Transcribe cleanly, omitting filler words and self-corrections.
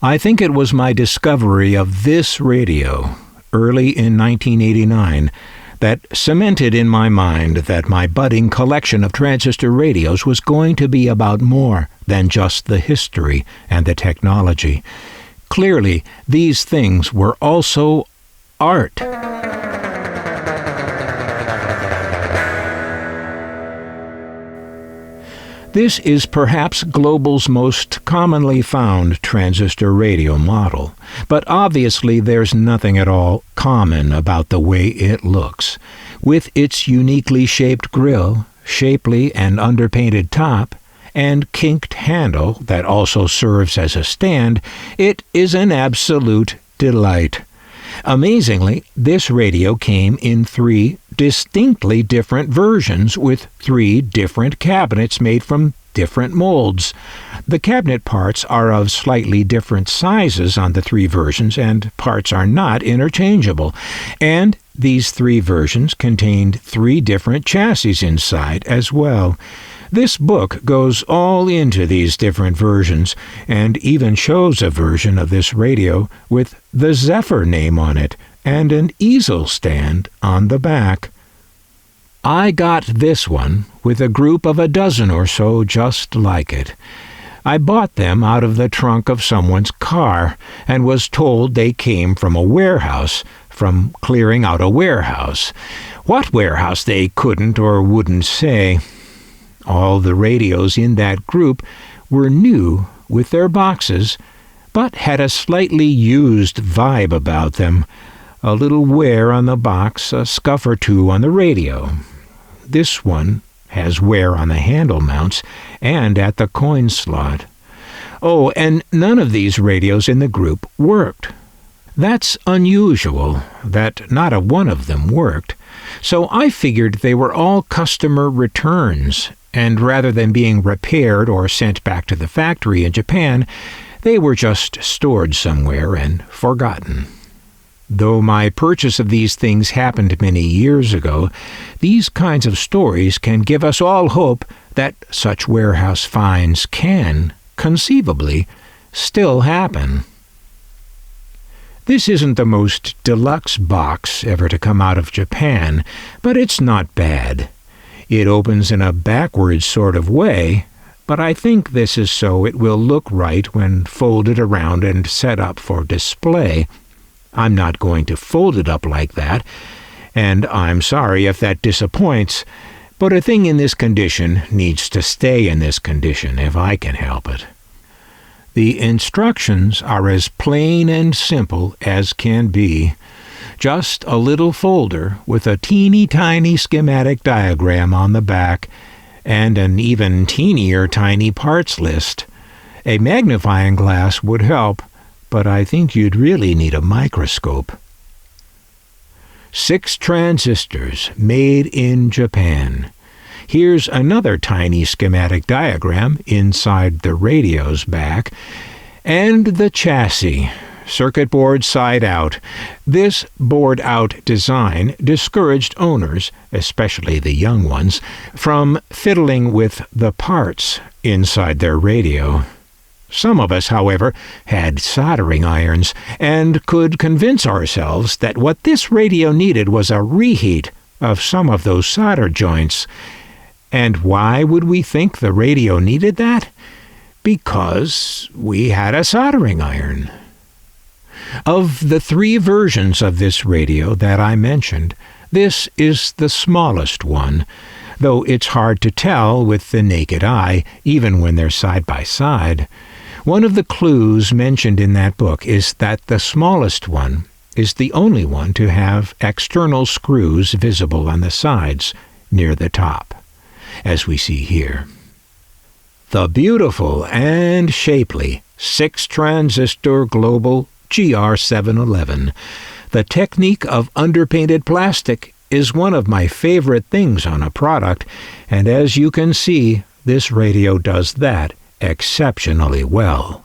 I think it was my discovery of this radio, early in 1989, that cemented in my mind that my budding collection of transistor radios was going to be about more than just the history and the technology. Clearly, these things were also art. This is perhaps Global's most commonly found transistor radio model, but obviously there's nothing at all common about the way it looks. With its uniquely shaped grille, shapely and underpainted top, and kinked handle that also serves as a stand, it is an absolute delight. Amazingly, this radio came in 3 distinctly different versions with 3 different cabinets made from different molds. The cabinet parts are of slightly different sizes on the 3 versions, and parts are not interchangeable. And these 3 versions contained 3 different chassis inside as well. This book goes all into these different versions, and even shows a version of this radio with the Zephyr name on it, and an easel stand on the back. I got this one with a group of a dozen or so just like it. I bought them out of the trunk of someone's car, and was told they came from a warehouse, from clearing out a warehouse. What warehouse they couldn't or wouldn't say. All the radios in that group were new with their boxes, but had a slightly used vibe about them. A little wear on the box, a scuff or 2 on the radio. This one has wear on the handle mounts and at the coin slot. Oh, and none of these radios in the group worked. That's unusual, that not a one of them worked. So I figured they were all customer returns, and rather than being repaired or sent back to the factory in Japan, they were just stored somewhere and forgotten. Though my purchase of these things happened many years ago, these kinds of stories can give us all hope that such warehouse finds can, conceivably, still happen. This isn't the most deluxe box ever to come out of Japan, but it's not bad. It opens in a backwards sort of way, but I think this is so it will look right when folded around and set up for display. I'm not going to fold it up like that, and I'm sorry if that disappoints, but a thing in this condition needs to stay in this condition if I can help it. The instructions are as plain and simple as can be. Just a little folder with a teeny-tiny schematic diagram on the back, and an even teenier tiny parts list. A magnifying glass would help, but I think you'd really need a microscope. 6 transistors made in Japan. Here's another tiny schematic diagram inside the radio's back, and the chassis. Circuit board side out. This board-out design discouraged owners, especially the young ones, from fiddling with the parts inside their radio. Some of us, however, had soldering irons and could convince ourselves that what this radio needed was a reheat of some of those solder joints. And why would we think the radio needed that? Because we had a soldering iron. Of the 3 versions of this radio that I mentioned, this is the smallest one, though it's hard to tell with the naked eye, even when they're side by side. One of the clues mentioned in that book is that the smallest one is the only one to have external screws visible on the sides near the top, as we see here. The beautiful and shapely 6-transistor global GR-711. The technique of underpainted plastic is one of my favorite things on a product, and as you can see, this radio does that exceptionally well.